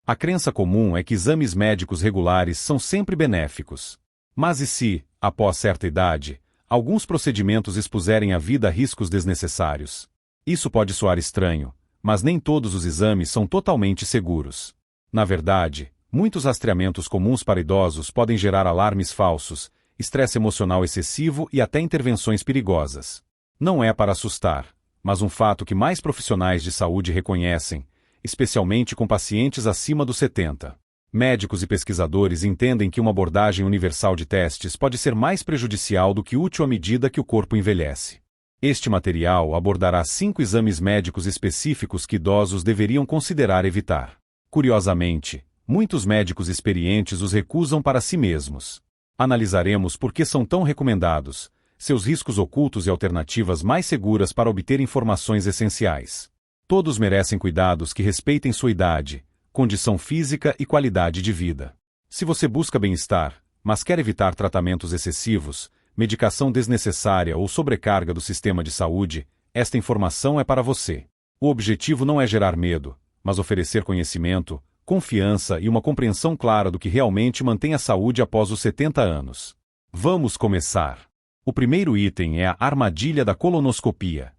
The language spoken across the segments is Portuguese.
A crença comum é que exames médicos regulares são sempre benéficos. Mas e se, após certa idade, alguns procedimentos expuserem a vida a riscos desnecessários? Isso pode soar estranho, mas nem todos os exames são totalmente seguros. Na verdade, muitos rastreamentos comuns para idosos podem gerar alarmes falsos, estresse emocional excessivo e até intervenções perigosas. Não é para assustar, mas um fato que mais profissionais de saúde reconhecem, especialmente com pacientes acima dos 70. Médicos e pesquisadores entendem que uma abordagem universal de testes pode ser mais prejudicial do que útil à medida que o corpo envelhece. Este material abordará 5 exames médicos específicos que idosos deveriam considerar evitar. Curiosamente, muitos médicos experientes os recusam para si mesmos. Analisaremos por que são tão recomendados, seus riscos ocultos e alternativas mais seguras para obter informações essenciais. Todos merecem cuidados que respeitem sua idade, condição física e qualidade de vida. Se você busca bem-estar, mas quer evitar tratamentos excessivos, medicação desnecessária ou sobrecarga do sistema de saúde, esta informação é para você. O objetivo não é gerar medo, mas oferecer conhecimento, confiança e uma compreensão clara do que realmente mantém a saúde após os 70 anos. Vamos começar. O primeiro item é a armadilha da colonoscopia.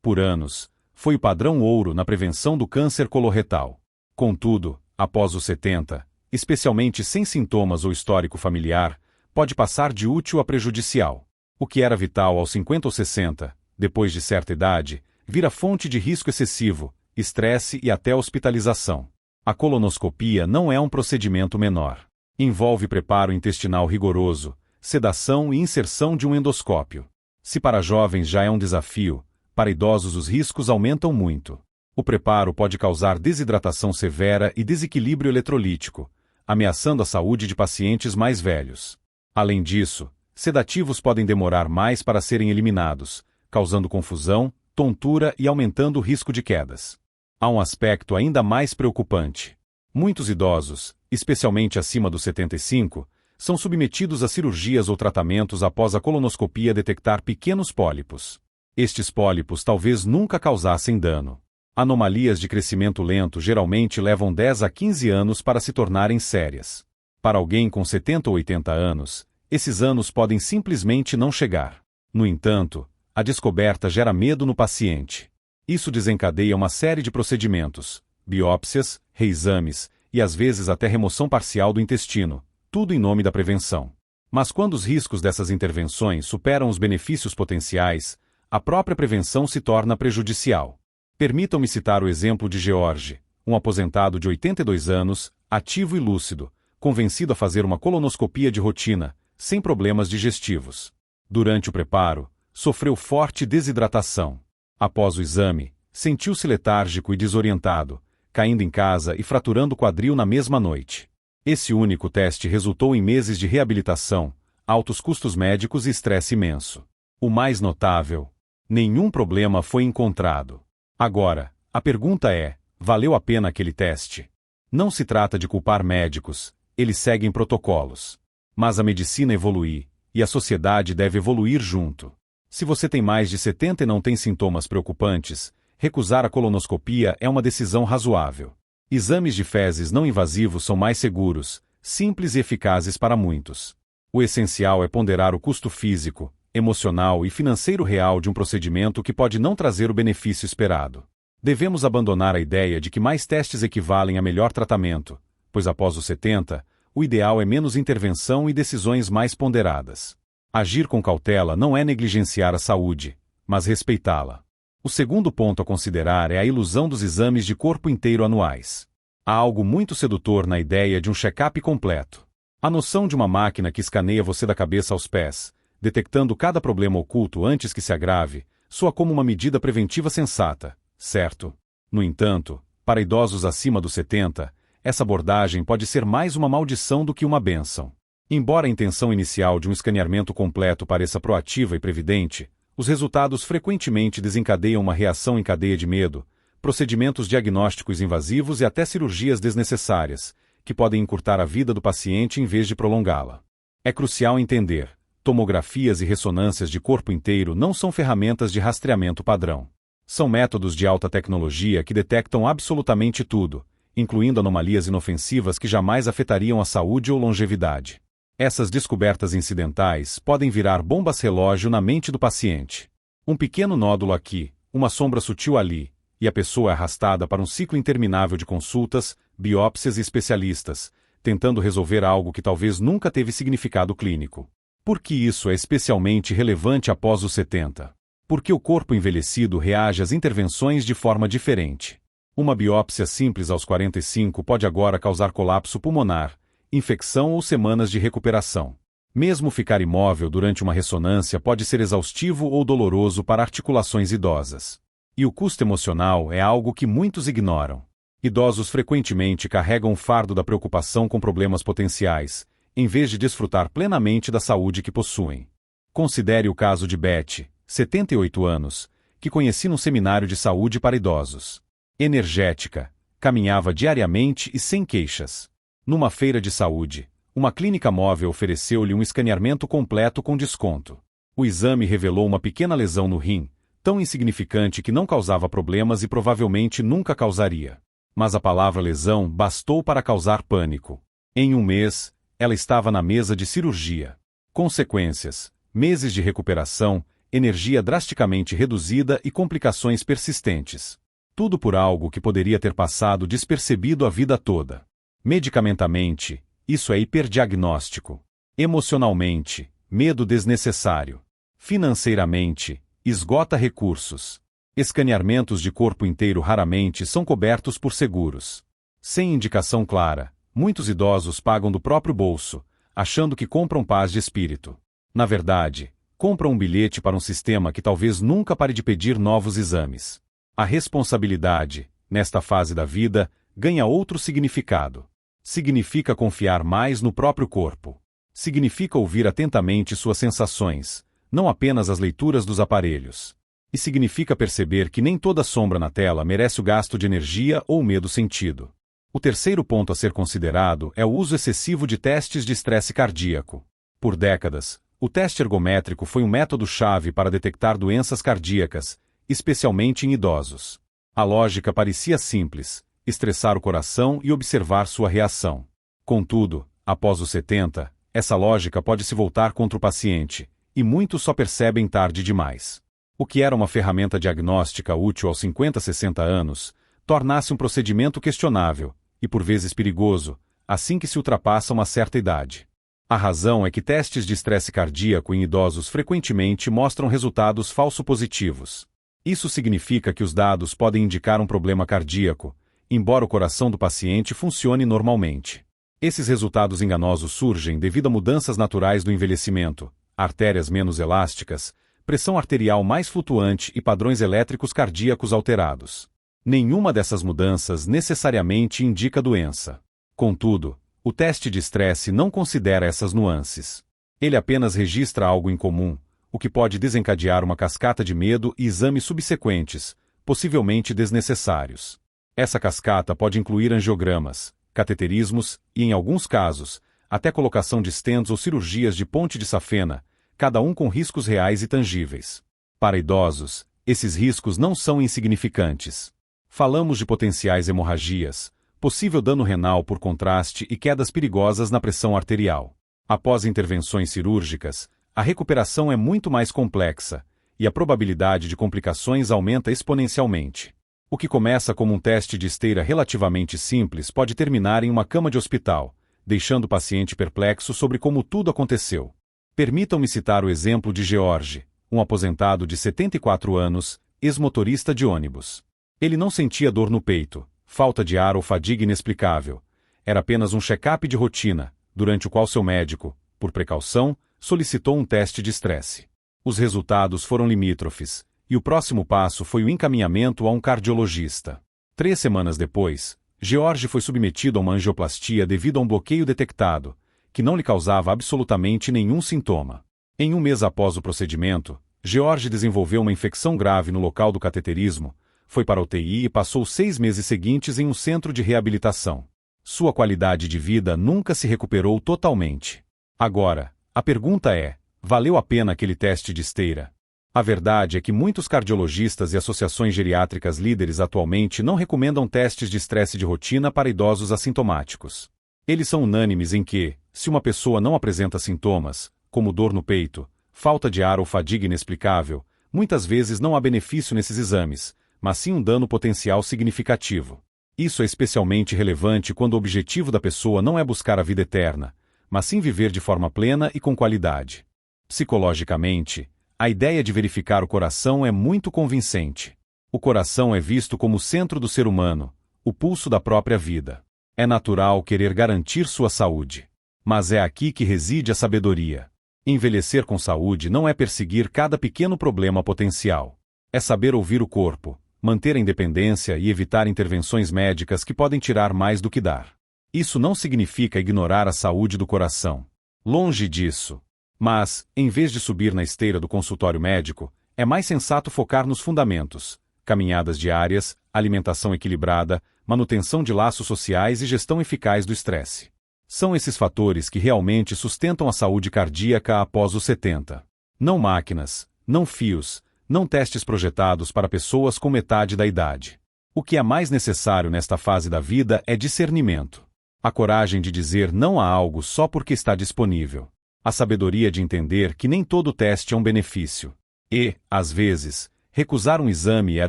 Por anos, foi o padrão ouro na prevenção do câncer coloretal. Contudo, após os 70, especialmente sem sintomas ou histórico familiar, pode passar de útil a prejudicial. O que era vital aos 50 ou 60, depois de certa idade, vira fonte de risco excessivo, estresse e até hospitalização. A colonoscopia não é um procedimento menor. Envolve preparo intestinal rigoroso, sedação e inserção de um endoscópio. Se para jovens já é um desafio, para idosos os riscos aumentam muito. O preparo pode causar desidratação severa e desequilíbrio eletrolítico, ameaçando a saúde de pacientes mais velhos. Além disso, sedativos podem demorar mais para serem eliminados, causando confusão, tontura e aumentando o risco de quedas. Há um aspecto ainda mais preocupante. Muitos idosos, especialmente acima dos 75, são submetidos a cirurgias ou tratamentos após a colonoscopia detectar pequenos pólipos. Estes pólipos talvez nunca causassem dano. Anomalias de crescimento lento geralmente levam 10 a 15 anos para se tornarem sérias. Para alguém com 70 ou 80 anos, esses anos podem simplesmente não chegar. No entanto, a descoberta gera medo no paciente. Isso desencadeia uma série de procedimentos, biópsias, reexames e às vezes até remoção parcial do intestino, tudo em nome da prevenção. Mas quando os riscos dessas intervenções superam os benefícios potenciais, a própria prevenção se torna prejudicial. Permitam-me citar o exemplo de George, um aposentado de 82 anos, ativo e lúcido, convencido a fazer uma colonoscopia de rotina, sem problemas digestivos. Durante o preparo, sofreu forte desidratação. Após o exame, sentiu-se letárgico e desorientado, caindo em casa e fraturando o quadril na mesma noite. Esse único teste resultou em meses de reabilitação, altos custos médicos e estresse imenso. O mais notável: nenhum problema foi encontrado. Agora, a pergunta é: valeu a pena aquele teste? Não se trata de culpar médicos, eles seguem protocolos. Mas a medicina evolui, e a sociedade deve evoluir junto. Se você tem mais de 70 e não tem sintomas preocupantes, recusar a colonoscopia é uma decisão razoável. Exames de fezes não invasivos são mais seguros, simples e eficazes para muitos. O essencial é ponderar o custo físico, emocional e financeiro real de um procedimento que pode não trazer o benefício esperado. Devemos abandonar a ideia de que mais testes equivalem a melhor tratamento, pois após os 70, o ideal é menos intervenção e decisões mais ponderadas. Agir com cautela não é negligenciar a saúde, mas respeitá-la. O segundo ponto a considerar é a ilusão dos exames de corpo inteiro anuais. Há algo muito sedutor na ideia de um check-up completo. A noção de uma máquina que escaneia você da cabeça aos pés, detectando cada problema oculto antes que se agrave, soa como uma medida preventiva sensata, certo? No entanto, para idosos acima dos 70, essa abordagem pode ser mais uma maldição do que uma bênção. Embora a intenção inicial de um escaneamento completo pareça proativa e previdente, os resultados frequentemente desencadeiam uma reação em cadeia de medo, procedimentos diagnósticos invasivos e até cirurgias desnecessárias, que podem encurtar a vida do paciente em vez de prolongá-la. É crucial entender: tomografias e ressonâncias de corpo inteiro não são ferramentas de rastreamento padrão. São métodos de alta tecnologia que detectam absolutamente tudo, incluindo anomalias inofensivas que jamais afetariam a saúde ou longevidade. Essas descobertas incidentais podem virar bombas relógio na mente do paciente. Um pequeno nódulo aqui, uma sombra sutil ali, e a pessoa é arrastada para um ciclo interminável de consultas, biópsias e especialistas, tentando resolver algo que talvez nunca teve significado clínico. Por que isso é especialmente relevante após os 70? Porque o corpo envelhecido reage às intervenções de forma diferente. Uma biópsia simples aos 45 pode agora causar colapso pulmonar, infecção ou semanas de recuperação. Mesmo ficar imóvel durante uma ressonância pode ser exaustivo ou doloroso para articulações idosas. E o custo emocional é algo que muitos ignoram. Idosos frequentemente carregam o fardo da preocupação com problemas potenciais, em vez de desfrutar plenamente da saúde que possuem. Considere o caso de Beth, 78 anos, que conheci num seminário de saúde para idosos. Energética, caminhava diariamente e sem queixas. Numa feira de saúde, uma clínica móvel ofereceu-lhe um escaneamento completo com desconto. O exame revelou uma pequena lesão no rim, tão insignificante que não causava problemas e provavelmente nunca causaria. Mas a palavra lesão bastou para causar pânico. Em um mês, ela estava na mesa de cirurgia. Consequências: meses de recuperação, energia drasticamente reduzida e complicações persistentes. Tudo por algo que poderia ter passado despercebido a vida toda. Medicamentamente, isso é hiperdiagnóstico. Emocionalmente, medo desnecessário. Financeiramente, esgota recursos. Escaneamentos de corpo inteiro raramente são cobertos por seguros. Sem indicação clara, muitos idosos pagam do próprio bolso, achando que compram paz de espírito. Na verdade, compram um bilhete para um sistema que talvez nunca pare de pedir novos exames. A responsabilidade, nesta fase da vida, ganha outro significado. Significa confiar mais no próprio corpo. Significa ouvir atentamente suas sensações, não apenas as leituras dos aparelhos. E significa perceber que nem toda sombra na tela merece o gasto de energia ou medo sentido. O terceiro ponto a ser considerado é o uso excessivo de testes de estresse cardíaco. Por décadas, o teste ergométrico foi um método-chave para detectar doenças cardíacas, especialmente em idosos. A lógica parecia simples: estressar o coração e observar sua reação. Contudo, após os 70, essa lógica pode se voltar contra o paciente, e muitos só percebem tarde demais. O que era uma ferramenta diagnóstica útil aos 50, 60 anos, torna-se um procedimento questionável, e por vezes perigoso, assim que se ultrapassa uma certa idade. A razão é que testes de estresse cardíaco em idosos frequentemente mostram resultados falso-positivos. Isso significa que os dados podem indicar um problema cardíaco, embora o coração do paciente funcione normalmente. Esses resultados enganosos surgem devido a mudanças naturais do envelhecimento, artérias menos elásticas, pressão arterial mais flutuante e padrões elétricos cardíacos alterados. Nenhuma dessas mudanças necessariamente indica doença. Contudo, o teste de estresse não considera essas nuances. Ele apenas registra algo incomum, o que pode desencadear uma cascata de medo e exames subsequentes, possivelmente desnecessários. Essa cascata pode incluir angiogramas, cateterismos e, em alguns casos, até colocação de stents ou cirurgias de ponte de safena, cada um com riscos reais e tangíveis. Para idosos, esses riscos não são insignificantes. Falamos de potenciais hemorragias, possível dano renal por contraste e quedas perigosas na pressão arterial. Após intervenções cirúrgicas, a recuperação é muito mais complexa, e a probabilidade de complicações aumenta exponencialmente. O que começa como um teste de esteira relativamente simples pode terminar em uma cama de hospital, deixando o paciente perplexo sobre como tudo aconteceu. Permitam-me citar o exemplo de George, um aposentado de 74 anos, ex-motorista de ônibus. Ele não sentia dor no peito, falta de ar ou fadiga inexplicável. Era apenas um check-up de rotina, durante o qual seu médico, por precaução, solicitou um teste de estresse. Os resultados foram limítrofes, e o próximo passo foi o encaminhamento a um cardiologista. 3 semanas depois, George foi submetido a uma angioplastia devido a um bloqueio detectado, que não lhe causava absolutamente nenhum sintoma. Em um mês após o procedimento, George desenvolveu uma infecção grave no local do cateterismo, foi para a UTI e passou 6 meses seguintes em um centro de reabilitação. Sua qualidade de vida nunca se recuperou totalmente. Agora, a pergunta é: valeu a pena aquele teste de esteira? A verdade é que muitos cardiologistas e associações geriátricas líderes atualmente não recomendam testes de estresse de rotina para idosos assintomáticos. Eles são unânimes em que, se uma pessoa não apresenta sintomas, como dor no peito, falta de ar ou fadiga inexplicável, muitas vezes não há benefício nesses exames, mas sim um dano potencial significativo. Isso é especialmente relevante quando o objetivo da pessoa não é buscar a vida eterna, mas sim viver de forma plena e com qualidade. Psicologicamente, a ideia de verificar o coração é muito convincente. O coração é visto como o centro do ser humano, o pulso da própria vida. É natural querer garantir sua saúde. Mas é aqui que reside a sabedoria. Envelhecer com saúde não é perseguir cada pequeno problema potencial. É saber ouvir o corpo, manter a independência e evitar intervenções médicas que podem tirar mais do que dar. Isso não significa ignorar a saúde do coração. Longe disso. Mas, em vez de subir na esteira do consultório médico, é mais sensato focar nos fundamentos: caminhadas diárias, alimentação equilibrada, manutenção de laços sociais e gestão eficaz do estresse. São esses fatores que realmente sustentam a saúde cardíaca após os 70. Não máquinas, não fios, não testes projetados para pessoas com metade da idade. O que é mais necessário nesta fase da vida é discernimento. A coragem de dizer não a algo só porque está disponível. A sabedoria de entender que nem todo teste é um benefício. E, às vezes, recusar um exame é a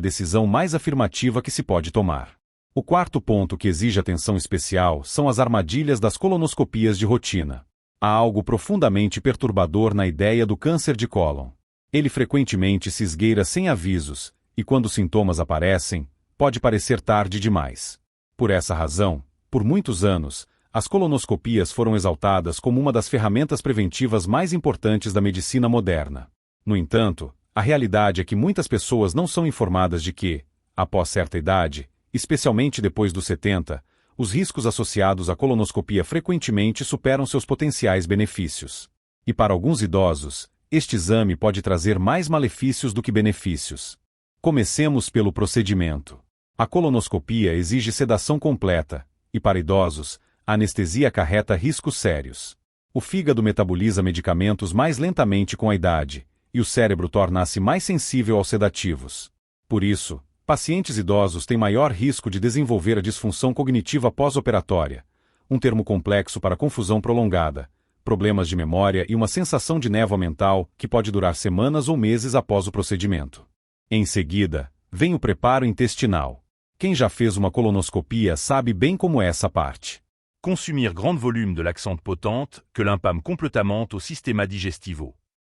decisão mais afirmativa que se pode tomar. O quarto ponto que exige atenção especial são as armadilhas das colonoscopias de rotina. Há algo profundamente perturbador na ideia do câncer de cólon. Ele frequentemente se esgueira sem avisos, e quando os sintomas aparecem, pode parecer tarde demais. Por essa razão, por muitos anos, as colonoscopias foram exaltadas como uma das ferramentas preventivas mais importantes da medicina moderna. No entanto, a realidade é que muitas pessoas não são informadas de que, após certa idade, especialmente depois dos 70, os riscos associados à colonoscopia frequentemente superam seus potenciais benefícios. E para alguns idosos, este exame pode trazer mais malefícios do que benefícios. Comecemos pelo procedimento. A colonoscopia exige sedação completa, e para idosos, a anestesia acarreta riscos sérios. O fígado metaboliza medicamentos mais lentamente com a idade, e o cérebro torna-se mais sensível aos sedativos. Por isso, pacientes idosos têm maior risco de desenvolver a disfunção cognitiva pós-operatória, um termo complexo para confusão prolongada, problemas de memória e uma sensação de névoa mental que pode durar semanas ou meses após o procedimento. Em seguida, vem o preparo intestinal. Quem já fez uma colonoscopia sabe bem como é essa parte. Consumir grand volume de laxante potente que l'empame complètement au système digestivo.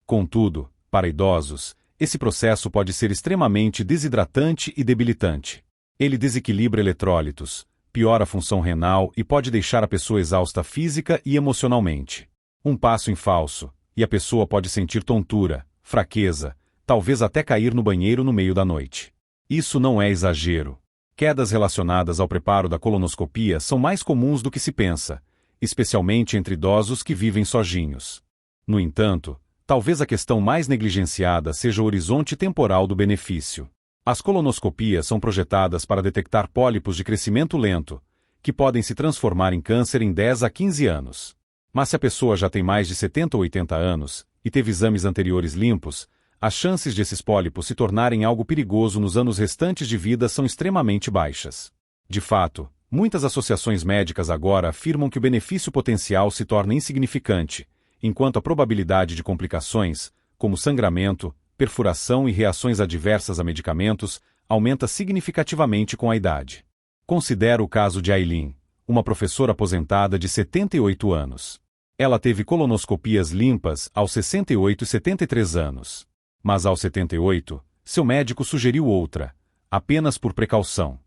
Contudo, para idosos, esse processo pode ser extremamente desidratante e debilitante. Ele desequilibra eletrólitos, piora a função renal e pode deixar a pessoa exausta física e emocionalmente. Um passo em falso, e a pessoa pode sentir tontura, fraqueza, talvez até cair no banheiro no meio da noite. Isso não é exagero. Quedas relacionadas ao preparo da colonoscopia são mais comuns do que se pensa, especialmente entre idosos que vivem sozinhos. No entanto, talvez a questão mais negligenciada seja o horizonte temporal do benefício. As colonoscopias são projetadas para detectar pólipos de crescimento lento, que podem se transformar em câncer em 10 a 15 anos. Mas se a pessoa já tem mais de 70 ou 80 anos, e teve exames anteriores limpos, as chances de esses pólipos se tornarem algo perigoso nos anos restantes de vida são extremamente baixas. De fato, muitas associações médicas agora afirmam que o benefício potencial se torna insignificante, enquanto a probabilidade de complicações, como sangramento, perfuração e reações adversas a medicamentos, aumenta significativamente com a idade. Considera o caso de Aileen, uma professora aposentada de 78 anos. Ela teve colonoscopias limpas aos 68 e 73 anos. Mas aos 78, seu médico sugeriu outra, apenas por precaução.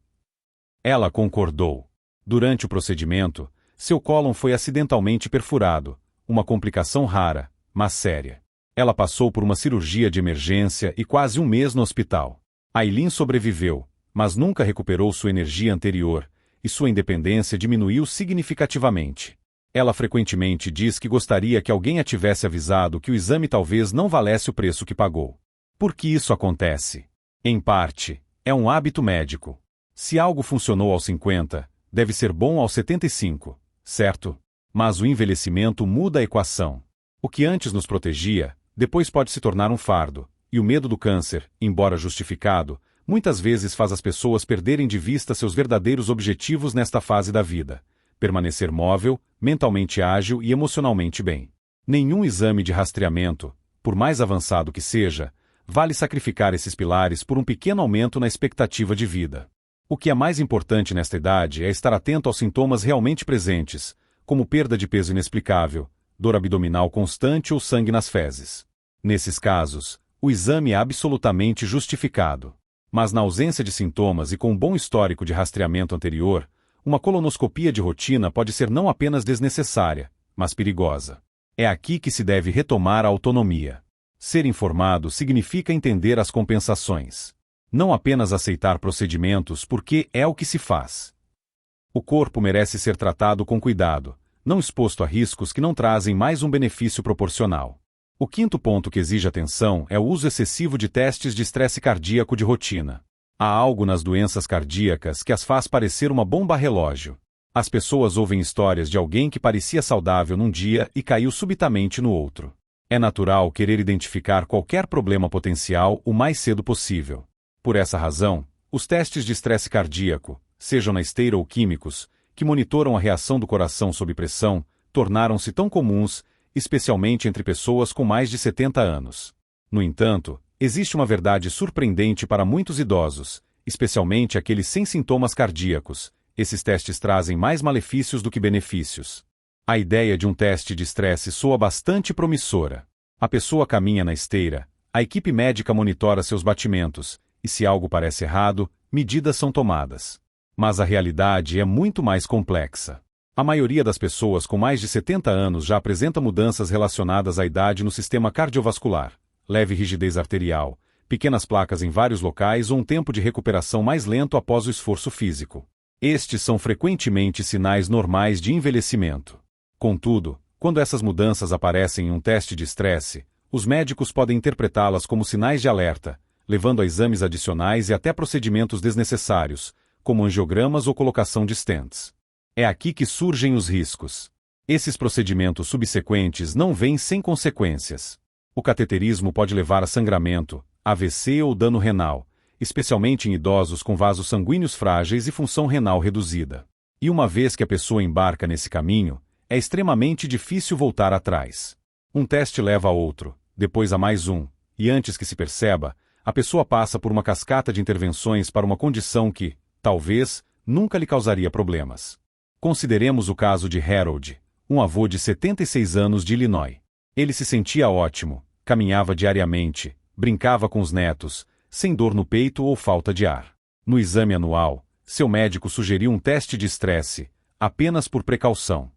Ela concordou. Durante o procedimento, seu cólon foi acidentalmente perfurado, uma complicação rara, mas séria. Ela passou por uma cirurgia de emergência e quase um mês no hospital. Aileen sobreviveu, mas nunca recuperou sua energia anterior, e sua independência diminuiu significativamente. Ela frequentemente diz que gostaria que alguém a tivesse avisado que o exame talvez não valesse o preço que pagou. Por que isso acontece? Em parte, é um hábito médico. Se algo funcionou aos 50, deve ser bom aos 75, certo? Mas o envelhecimento muda a equação. O que antes nos protegia, depois pode se tornar um fardo, E o medo do câncer, embora justificado, muitas vezes faz as pessoas perderem de vista seus verdadeiros objetivos nesta fase da vida: permanecer móvel, mentalmente ágil e emocionalmente bem. Nenhum exame de rastreamento, por mais avançado que seja, vale sacrificar esses pilares por um pequeno aumento na expectativa de vida. O que é mais importante nesta idade é estar atento aos sintomas realmente presentes, como perda de peso inexplicável, dor abdominal constante ou sangue nas fezes. Nesses casos, o exame é absolutamente justificado. Mas na ausência de sintomas e com um bom histórico de rastreamento anterior, uma colonoscopia de rotina pode ser não apenas desnecessária, mas perigosa. É aqui que se deve retomar a autonomia. Ser informado significa entender as compensações. Não apenas aceitar procedimentos porque é o que se faz. O corpo merece ser tratado com cuidado, não exposto a riscos que não trazem mais um benefício proporcional. O quinto ponto que exige atenção é o uso excessivo de testes de estresse cardíaco de rotina. Há algo nas doenças cardíacas que as faz parecer uma bomba relógio. As pessoas ouvem histórias de alguém que parecia saudável num dia e caiu subitamente no outro. É natural querer identificar qualquer problema potencial o mais cedo possível. Por essa razão, os testes de estresse cardíaco, sejam na esteira ou químicos, que monitoram a reação do coração sob pressão, tornaram-se tão comuns, especialmente entre pessoas com mais de 70 anos. No entanto, existe uma verdade surpreendente para muitos idosos, especialmente aqueles sem sintomas cardíacos: esses testes trazem mais malefícios do que benefícios. A ideia de um teste de estresse soa bastante promissora. A pessoa caminha na esteira, a equipe médica monitora seus batimentos, e se algo parece errado, medidas são tomadas. Mas a realidade é muito mais complexa. A maioria das pessoas com mais de 70 anos já apresenta mudanças relacionadas à idade no sistema cardiovascular, leve rigidez arterial, pequenas placas em vários locais ou um tempo de recuperação mais lento após o esforço físico. Estes são frequentemente sinais normais de envelhecimento. Contudo, quando essas mudanças aparecem em um teste de estresse, os médicos podem interpretá-las como sinais de alerta, levando a exames adicionais e até procedimentos desnecessários, como angiogramas ou colocação de stents. É aqui que surgem os riscos. Esses procedimentos subsequentes não vêm sem consequências. O cateterismo pode levar a sangramento, AVC ou dano renal, especialmente em idosos com vasos sanguíneos frágeis e função renal reduzida. E uma vez que a pessoa embarca nesse caminho, é extremamente difícil voltar atrás. Um teste leva a outro, depois a mais um, e antes que se perceba, a pessoa passa por uma cascata de intervenções para uma condição que, talvez, nunca lhe causaria problemas. Consideremos o caso de Harold, um avô de 76 anos de Illinois. Ele se sentia ótimo, caminhava diariamente, brincava com os netos, sem dor no peito ou falta de ar. No exame anual, seu médico sugeriu um teste de estresse, apenas por precaução.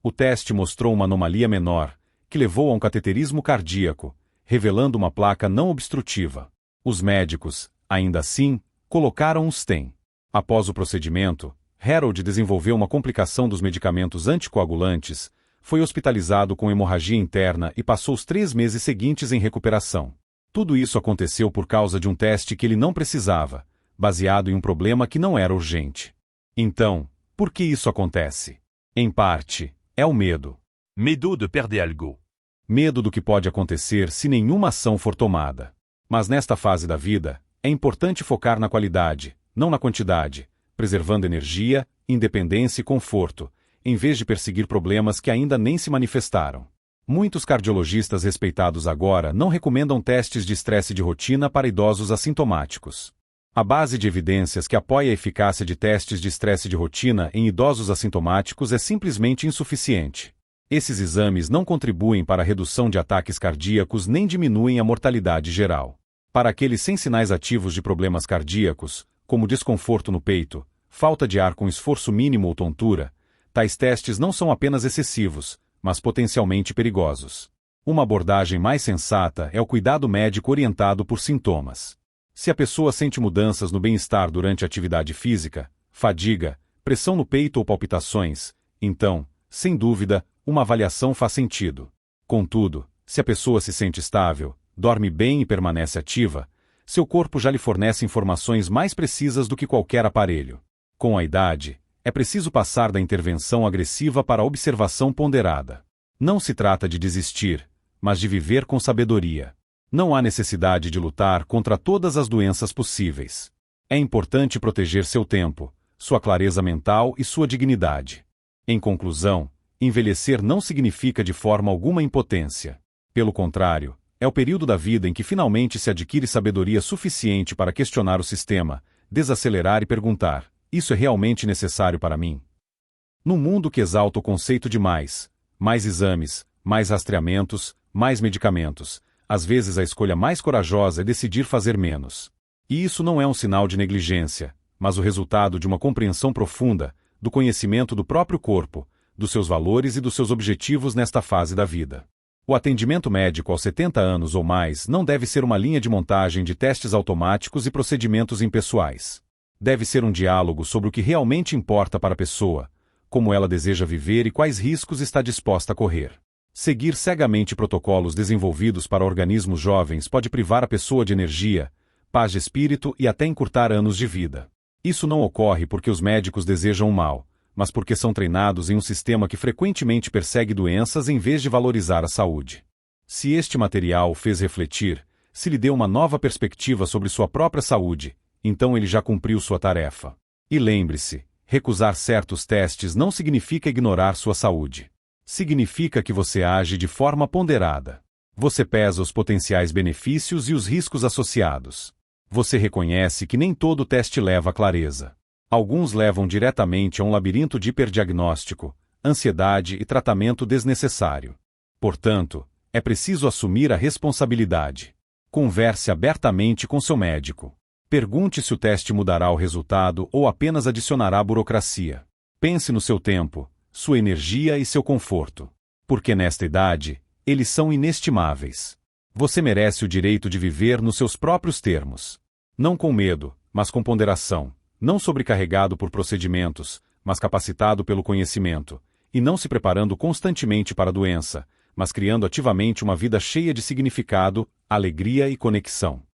O teste mostrou uma anomalia menor, que levou a um cateterismo cardíaco, revelando uma placa não obstrutiva. Os médicos, ainda assim, colocaram um stent. Após o procedimento, Harold desenvolveu uma complicação dos medicamentos anticoagulantes, foi hospitalizado com hemorragia interna e passou os 3 meses seguintes em recuperação. Tudo isso aconteceu por causa de um teste que ele não precisava, baseado em um problema que não era urgente. Então, por que isso acontece? Em parte, é o medo. Medo de perder algo. Medo do que pode acontecer se nenhuma ação for tomada. Mas nesta fase da vida, é importante focar na qualidade, não na quantidade, preservando energia, independência e conforto, em vez de perseguir problemas que ainda nem se manifestaram. Muitos cardiologistas respeitados agora não recomendam testes de estresse de rotina para idosos assintomáticos. A base de evidências que apoia a eficácia de testes de estresse de rotina em idosos assintomáticos é simplesmente insuficiente. Esses exames não contribuem para a redução de ataques cardíacos nem diminuem a mortalidade geral. Para aqueles sem sinais ativos de problemas cardíacos, como desconforto no peito, falta de ar com esforço mínimo ou tontura, tais testes não são apenas excessivos, mas potencialmente perigosos. Uma abordagem mais sensata é o cuidado médico orientado por sintomas. Se a pessoa sente mudanças no bem-estar durante a atividade física, fadiga, pressão no peito ou palpitações, então, sem dúvida, uma avaliação faz sentido. Contudo, se a pessoa se sente estável, dorme bem e permanece ativa, seu corpo já lhe fornece informações mais precisas do que qualquer aparelho. Com a idade, é preciso passar da intervenção agressiva para a observação ponderada. Não se trata de desistir, mas de viver com sabedoria. Não há necessidade de lutar contra todas as doenças possíveis. É importante proteger seu tempo, sua clareza mental e sua dignidade. Em conclusão, envelhecer não significa de forma alguma impotência. Pelo contrário, é o período da vida em que finalmente se adquire sabedoria suficiente para questionar o sistema, desacelerar e perguntar: isso é realmente necessário para mim? Num mundo que exalta o conceito de mais exames, mais rastreamentos, mais medicamentos, às vezes a escolha mais corajosa é decidir fazer menos. E isso não é um sinal de negligência, mas o resultado de uma compreensão profunda, do conhecimento do próprio corpo, dos seus valores e dos seus objetivos nesta fase da vida. O atendimento médico aos 70 anos ou mais não deve ser uma linha de montagem de testes automáticos e procedimentos impessoais. Deve ser um diálogo sobre o que realmente importa para a pessoa, como ela deseja viver e quais riscos está disposta a correr. Seguir cegamente protocolos desenvolvidos para organismos jovens pode privar a pessoa de energia, paz de espírito e até encurtar anos de vida. Isso não ocorre porque os médicos desejam o mal, mas porque são treinados em um sistema que frequentemente persegue doenças em vez de valorizar a saúde. Se este material o fez refletir, se lhe deu uma nova perspectiva sobre sua própria saúde, então ele já cumpriu sua tarefa. E lembre-se, recusar certos testes não significa ignorar sua saúde. Significa que você age de forma ponderada. Você pesa os potenciais benefícios e os riscos associados. Você reconhece que nem todo teste leva à clareza. Alguns levam diretamente a um labirinto de hiperdiagnóstico, ansiedade e tratamento desnecessário. Portanto, é preciso assumir a responsabilidade. Converse abertamente com seu médico. Pergunte se o teste mudará o resultado ou apenas adicionará burocracia. Pense no seu tempo, sua energia e seu conforto. Porque nesta idade, eles são inestimáveis. Você merece o direito de viver nos seus próprios termos. Não com medo, mas com ponderação. Não sobrecarregado por procedimentos, mas capacitado pelo conhecimento. E não se preparando constantemente para a doença, mas criando ativamente uma vida cheia de significado, alegria e conexão.